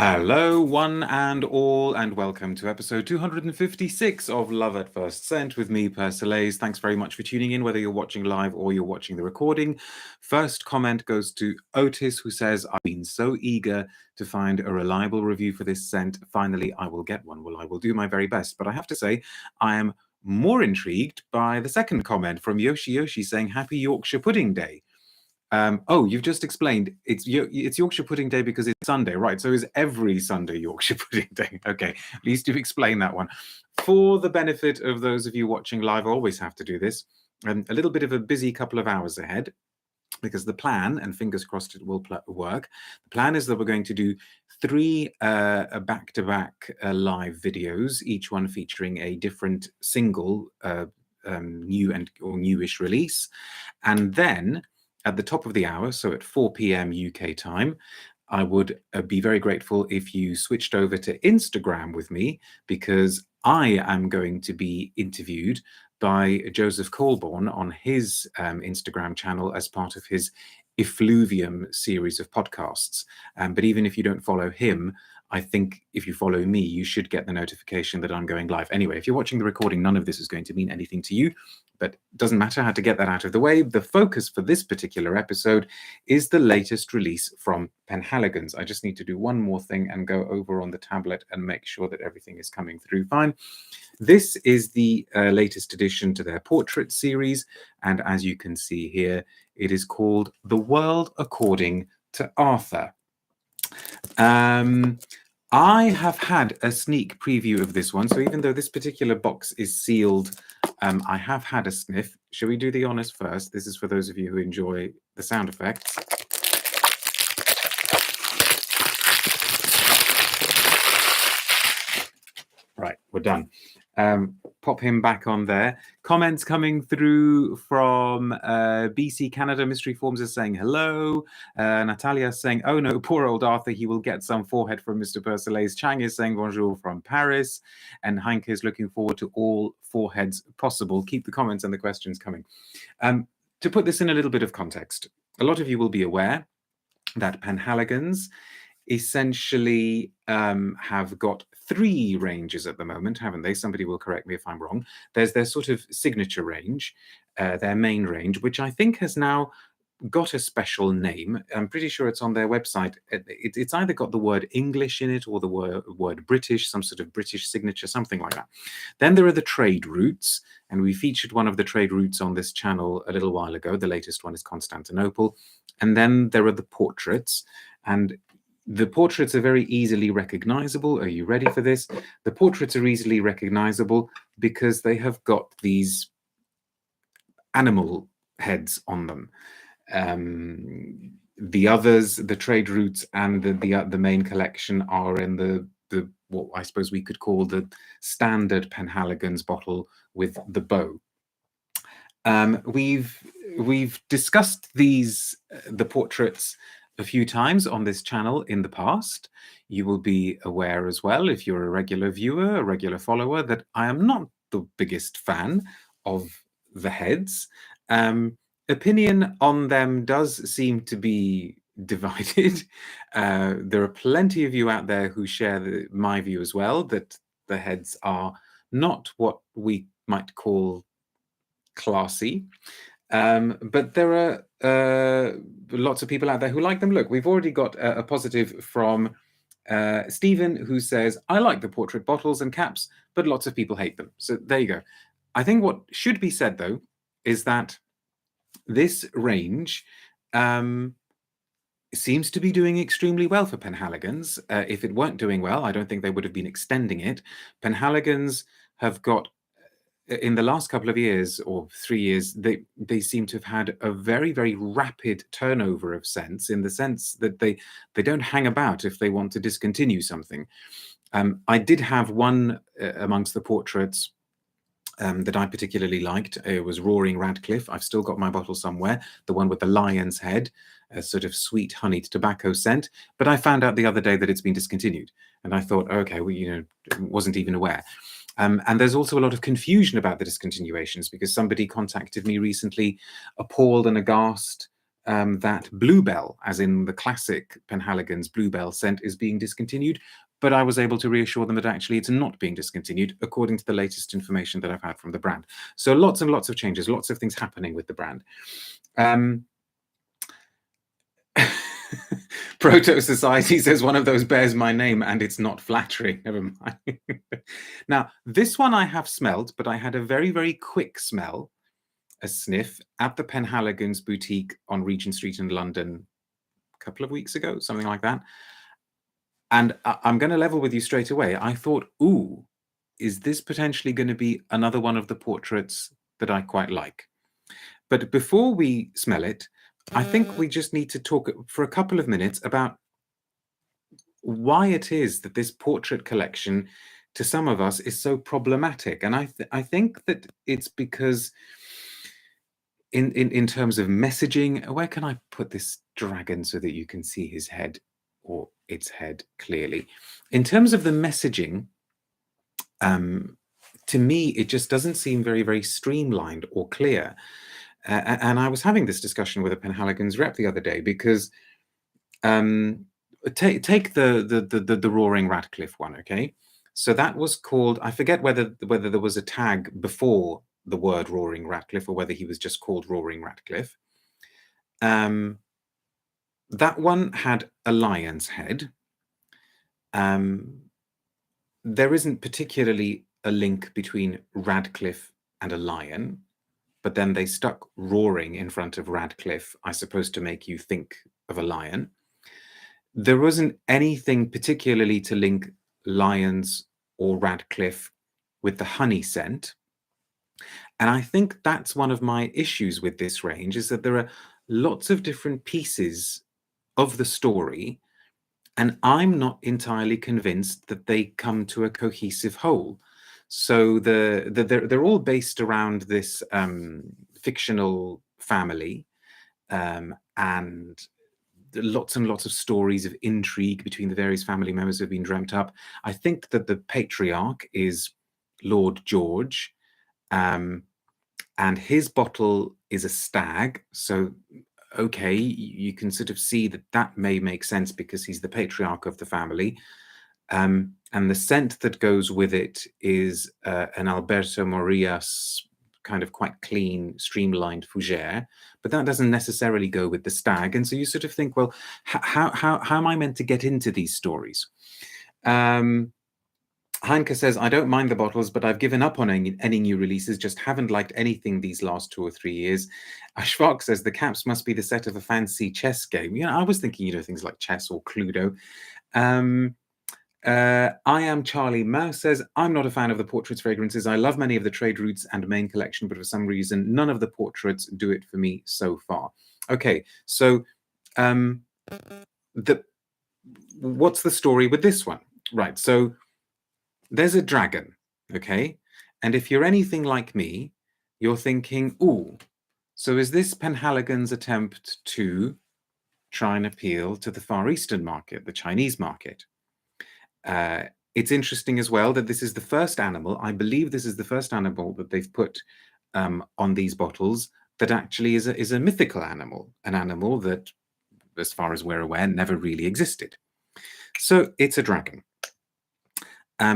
Hello, one and all, and welcome to episode 256 of Love at First Scent with me, Persolaise. Thanks very much for tuning in, whether you're watching live or you're watching the recording. First comment goes to Otis, who says, I've been so eager to find a reliable review for this scent. Finally, I will get one. Well, I will do my very best. But I have to say, I am more intrigued by the second comment from Yoshi saying, Happy Yorkshire Pudding Day. Oh, you've just explained it's Yorkshire Pudding Day because it's Sunday, right? So is every Sunday Yorkshire Pudding Day? Okay, at least you've explained that one. For the benefit of those of you watching live, I always have to do this. A little bit of a busy couple of hours ahead, because the plan, and fingers crossed it will work, the plan is that we're going to do three back-to-back live videos, each one featuring a different single new or newish release, and then at the top of the hour, so at 4 p.m. UK time, I would be very grateful if you switched over to Instagram with me, because I am going to be interviewed by Joseph Colborne on his Instagram channel as part of his Effluvium series of podcasts. But even if you don't follow him, I think if you follow me, you should get the notification that I'm going live. Anyway, if you're watching the recording, none of this is going to mean anything to you, but it doesn't matter how to get that out of the way. The focus for this particular episode is the latest release from Penhaligons. I just need to do one more thing and go over on the tablet and make sure that everything is coming through fine. This is the latest addition to their portrait series, and as you can see here, it is called The World According to Arthur. I have had a sneak preview of this one, so even though this particular box is sealed, I have had a sniff. Shall we do the honors first? This is for those of you who enjoy the sound effects. Right, we're done. Pop him back on there. Comments coming through from BC Canada. Mystery Forms is saying hello. Natalia is saying, oh no, poor old Arthur, he will get some forehead from Mr. Persolaise. Chang is saying bonjour from Paris. And Heinke is looking forward to all foreheads possible. Keep the comments and the questions coming. To put this in a little bit of context, a lot of you will be aware that Penhaligons essentially have got three ranges at the moment, haven't they? Somebody will correct me if I'm wrong. There's their sort of signature range, their main range, which I think has now got a special name. I'm pretty sure it's on their website. It's either got the word English in it or the word British, some sort of British signature, something like that. Then there are the trade routes, and we featured one of the trade routes on this channel a little while ago. The latest one is Constantinople. And then there are the portraits, and the portraits are very easily recognizable. Are you ready for this? The portraits are easily recognizable because they have got these animal heads on them. The others, the trade routes and the main collection, are in the what I suppose we could call the standard Penhaligons bottle with the bow. We've discussed the portraits a few times on this channel in the past. You will be aware as well, if you're a regular viewer, a regular follower, that I am not the biggest fan of the heads. Opinion on them does seem to be divided. There are plenty of you out there who share my view as well, that the heads are not what we might call classy. But there are lots of people out there who like them. Look, we've already got a positive from Stephen, who says, I like the portrait bottles and caps, but lots of people hate them. So there you go. I think what should be said, though, is that this range seems to be doing extremely well for Penhaligons. If it weren't doing well, I don't think they would have been extending it. Penhaligons have got, in the last couple of years or 3 years, they seem to have had a very, very rapid turnover of scents, in the sense that they don't hang about if they want to discontinue something. I did have one amongst the portraits that I particularly liked. It was Roaring Radcliffe. I've still got my bottle somewhere, the one with the lion's head, a sort of sweet honeyed tobacco scent. But I found out the other day that it's been discontinued. And I thought, okay, well, wasn't even aware. And there's also a lot of confusion about the discontinuations, because somebody contacted me recently, appalled and aghast that Bluebell, as in the classic Penhaligon's Bluebell scent, is being discontinued. But I was able to reassure them that actually it's not being discontinued, according to the latest information that I've had from the brand. So lots and lots of changes, lots of things happening with the brand. Proto Society says one of those bears my name and it's not flattering. Never mind. Now, this one I have smelled, but I had a very, very quick smell, a sniff, at the Penhaligon's boutique on Regent Street in London a couple of weeks ago, something like that. And I'm going to level with you straight away. I thought, ooh, is this potentially going to be another one of the portraits that I quite like? But before we smell it, I think we just need to talk for a couple of minutes about why it is that this portrait collection, to some of us, is so problematic. And I think that it's because in terms of messaging, where can I put this dragon so that you can see his head or its head clearly? In terms of the messaging, to me, it just doesn't seem very, very streamlined or clear. And I was having this discussion with a Penhaligon's rep the other day because take the Roaring Radcliffe one, okay? So that was called, I forget whether there was a tag before the word Roaring Radcliffe or whether he was just called Roaring Radcliffe. That one had a lion's head. There isn't particularly a link between Radcliffe and a lion, but then they stuck roaring in front of Radcliffe, I suppose, to make you think of a lion. There wasn't anything particularly to link lions or Radcliffe with the honey scent. And I think that's one of my issues with this range, is that there are lots of different pieces of the story, and I'm not entirely convinced that they come to a cohesive whole. So they're all based around this fictional family, and lots and lots of stories of intrigue between the various family members have been dreamt up. I think that the patriarch is Lord George, and his bottle is a stag. So, okay, you can sort of see that may make sense because he's the patriarch of the family. And the scent that goes with it is an Alberto Morillas kind of quite clean, streamlined fougere, but that doesn't necessarily go with the stag. And so you sort of think, well, how am I meant to get into these stories? Heinke says, I don't mind the bottles, but I've given up on any new releases, just haven't liked anything these last 2 or 3 years. Ashfaq says, the caps must be the set of a fancy chess game. You know, I was thinking, things like chess or Cluedo. I am Charlie Mouse says, I'm not a fan of the portraits fragrances. I love many of the trade routes and main collection, but for some reason, none of the portraits do it for me so far. Okay, so what's the story with this one? Right, so there's a dragon, okay? And if you're anything like me, you're thinking, ooh, so is this Penhaligon's attempt to try and appeal to the Far Eastern market, the Chinese market? It's interesting as well that this is the first animal, I believe this is the first animal that they've put on these bottles that actually is a mythical animal, an animal that, as far as we're aware, never really existed. So it's a dragon.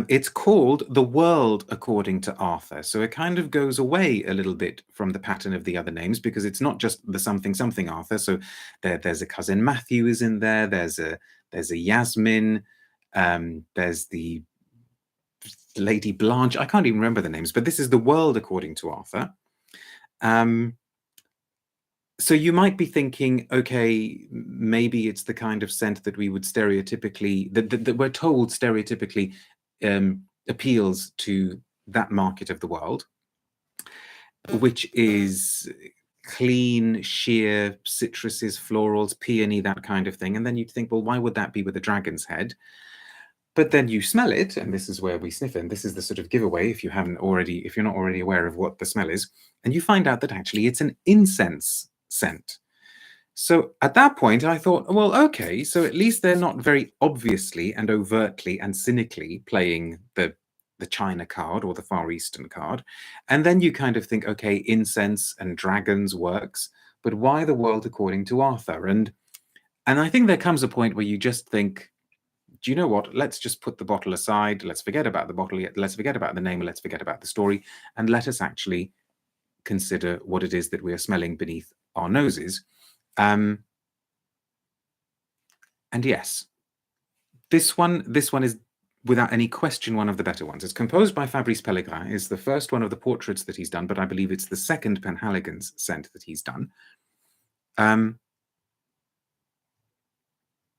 It's called The World According to Arthur. So it kind of goes away a little bit from the pattern of the other names because it's not just the something something Arthur. So there's a cousin Matthew is in there. There's a Yasmin. There's the Lady Blanche. I can't even remember the names, but this is The World According to Arthur. So you might be thinking, okay, maybe it's the kind of scent that we would stereotypically, that we're told stereotypically appeals to that market of the world, which is clean, sheer, citruses, florals, peony, that kind of thing. And then you'd think, well, why would that be with a dragon's head? But then you smell it, and this is where we sniff in. This is the sort of giveaway if you're not already aware of what the smell is, and you find out that actually it's an incense scent. So at that point, I thought, well, okay, so at least they're not very obviously and overtly and cynically playing the China card or the Far Eastern card. And then you kind of think, okay, incense and dragons works, but why the world according to Arthur? And I think there comes a point where you just think, do you know what? Let's just put the bottle aside. Let's forget about the bottle. Let's forget about the name. Let's forget about the story. And let us actually consider what it is that we are smelling beneath our noses. And yes, this one is without any question one of the better ones. It's composed by Fabrice Pellegrin. It's the first one of the portraits that he's done, but I believe it's the second Penhaligon's scent that he's done.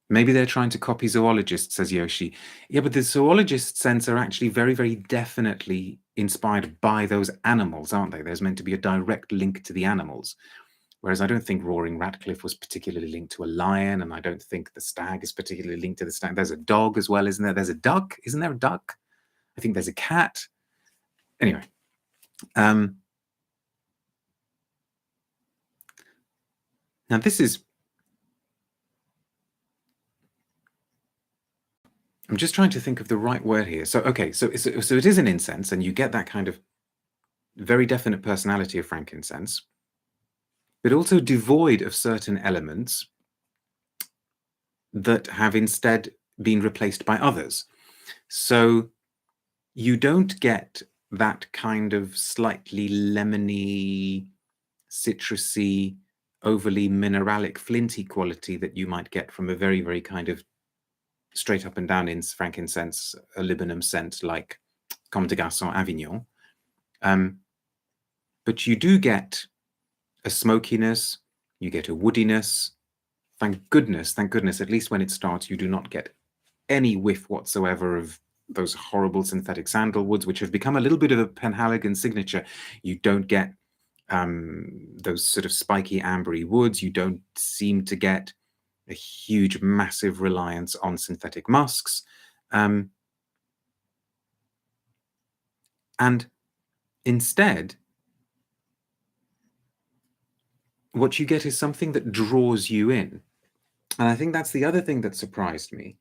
Maybe they're trying to copy zoologists, says Yoshi. Yeah, but the zoologist scents are actually very, very definitely inspired by those animals, aren't they? There's meant to be a direct link to the animals. Whereas I don't think Roaring Ratcliffe was particularly linked to a lion, and I don't think the stag is particularly linked to the stag. There's a dog as well, isn't there? There's a duck. Isn't there a duck? I think there's a cat. Anyway. Now this is... I'm just trying to think of the right word here. So, okay, so it is an incense, and you get that kind of very definite personality of frankincense, but also devoid of certain elements that have instead been replaced by others. So you don't get that kind of slightly lemony, citrusy, overly mineralic, flinty quality that you might get from a very, very kind of straight up and down in frankincense, a liburnum scent like Comme des Garçons Avignon. But you do get a smokiness, you get a woodiness. Thank goodness, at least when it starts, you do not get any whiff whatsoever of those horrible synthetic sandalwoods, which have become a little bit of a Penhaligon signature. You don't get those sort of spiky ambery woods. You don't seem to get a huge, massive reliance on synthetic musks. And instead, what you get is something that draws you in. And I think that's the other thing that surprised me.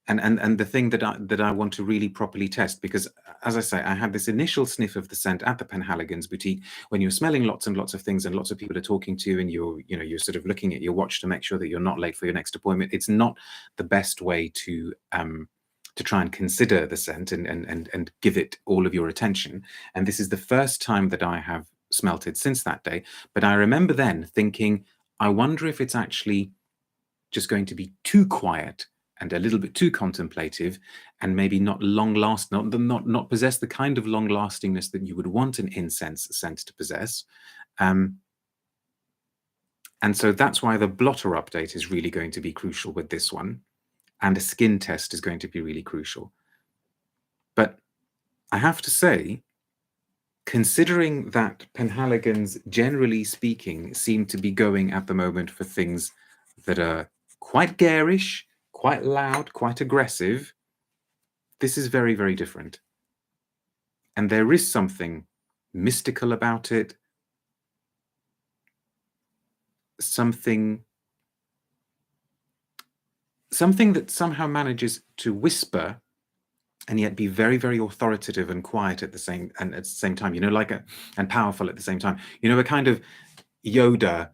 And the thing that I want to really properly test, because as I say, I had this initial sniff of the scent at the Penhaligon's boutique when you're smelling lots and lots of things and lots of people are talking to you, and you're sort of looking at your watch to make sure that you're not late for your next appointment. It's not the best way to try and consider the scent and give it all of your attention. And this is the first time that I have smelt it since that day. But I remember then thinking, I wonder if it's actually just going to be too quiet and a little bit too contemplative, and maybe not not possess the kind of long lastingness that you would want an incense scent to possess. And so that's why the blotter update is really going to be crucial with this one, and a skin test is going to be really crucial. But I have to say, considering that Penhaligons, generally speaking, seem to be going at the moment for things that are quite garish, quite loud, quite aggressive, this is very, very different. And there is something mystical about it, something that somehow manages to whisper and yet be very, very authoritative and quiet at the same time, and powerful at the same time. A kind of Yoda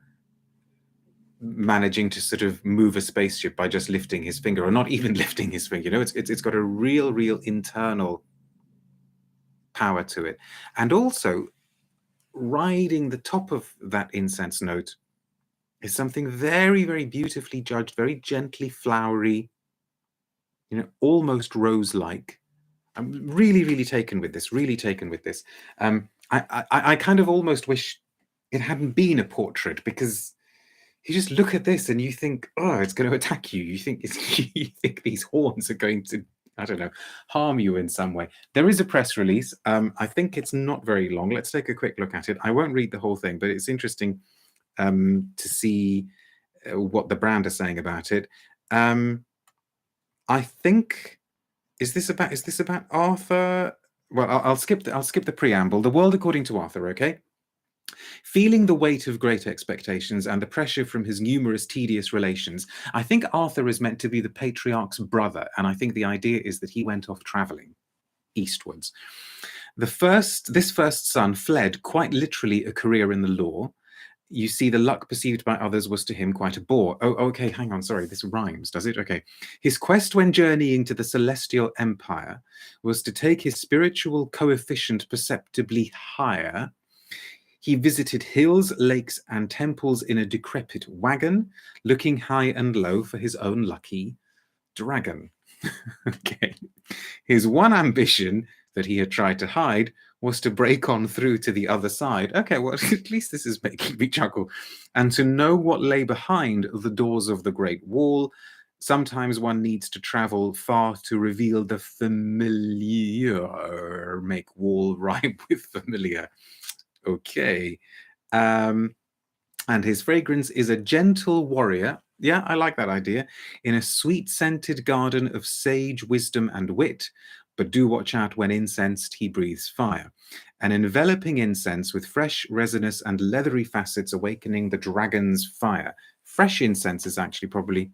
managing to sort of move a spaceship by just lifting his finger, or not even lifting his finger. It's got a real internal power to it. And also, riding the top of that incense note is something very, very beautifully judged, very gently flowery, almost rose-like. I'm really, really taken with this, I kind of almost wish it hadn't been a portrait, because you just look at this and you think, oh, it's going to attack you. You think these horns are going to, I don't know, harm you in some way. There is a press release. I think it's not very long. Let's take a quick look at it. I won't read the whole thing, but it's interesting to see what the brand are saying about it. I think, is this about Arthur? Well, I'll skip the preamble. The world according to Arthur, okay? Feeling the weight of great expectations and the pressure from his numerous tedious relations, I think Arthur is meant to be the patriarch's brother, and I think the idea is that he went off traveling eastwards. This first son fled, quite literally, a career in the law. You see, the luck perceived by others was to him quite a bore. Oh, okay, hang on, sorry, this rhymes, does it? Okay. His quest when journeying to the celestial empire was to take his spiritual coefficient perceptibly higher. He visited hills, lakes, and temples in a decrepit wagon, looking high and low for his own lucky dragon. Okay. His one ambition that he had tried to hide was to break on through to the other side. Okay, well, at least this is making me chuckle. And to know what lay behind the doors of the Great Wall. Sometimes one needs to travel far to reveal the familiar. Make wall rhyme with familiar. Okay. And his fragrance is a gentle warrior. Yeah, I like that idea. In a sweet-scented garden of sage, wisdom, and wit. But do watch out when incensed he breathes fire. An enveloping incense with fresh, resinous, and leathery facets awakening the dragon's fire. Fresh incense is actually probably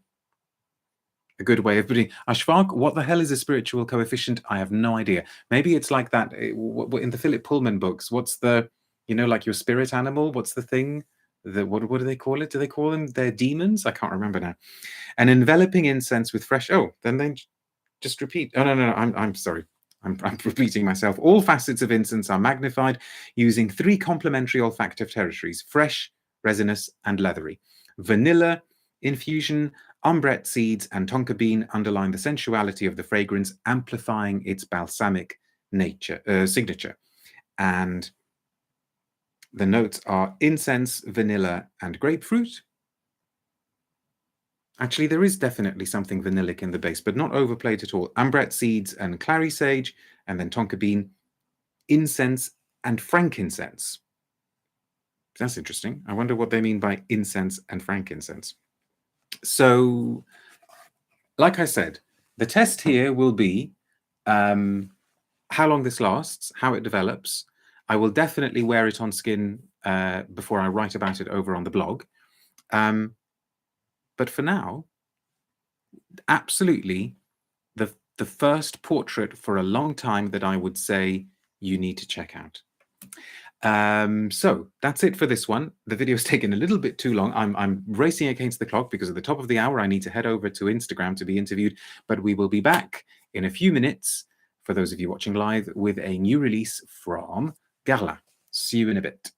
a good way of putting Ashfaq. What the hell is a spiritual coefficient? I have no idea. Maybe it's like that in the Philip Pullman books. What's the, like your spirit animal? What's the thing? What do they call it? Do they call them their demons? I can't remember now. An enveloping incense with fresh. Oh, then they just repeat. Oh, no. I'm sorry. I'm repeating myself. All facets of incense are magnified using 3 complementary olfactive territories: fresh, resinous, and leathery. Vanilla infusion, umbrette seeds, and tonka bean underline the sensuality of the fragrance, amplifying its balsamic signature. And the notes are incense, vanilla, and grapefruit. Actually, there is definitely something vanillic in the base, but not overplayed at all. Umbrette seeds and clary sage, and then tonka bean, incense, and frankincense. That's interesting. I wonder what they mean by incense and frankincense. So, like I said, the test here will be how long this lasts, how it develops. I will definitely wear it on skin before I write about it over on the blog. But for now, absolutely the first portrait for a long time that I would say you need to check out. So that's it for this one. The video's taken a little bit too long. I'm racing against the clock because at the top of the hour I need to head over to Instagram to be interviewed, but we will be back in a few minutes for those of you watching live with a new release from Guerlain. See you in a bit.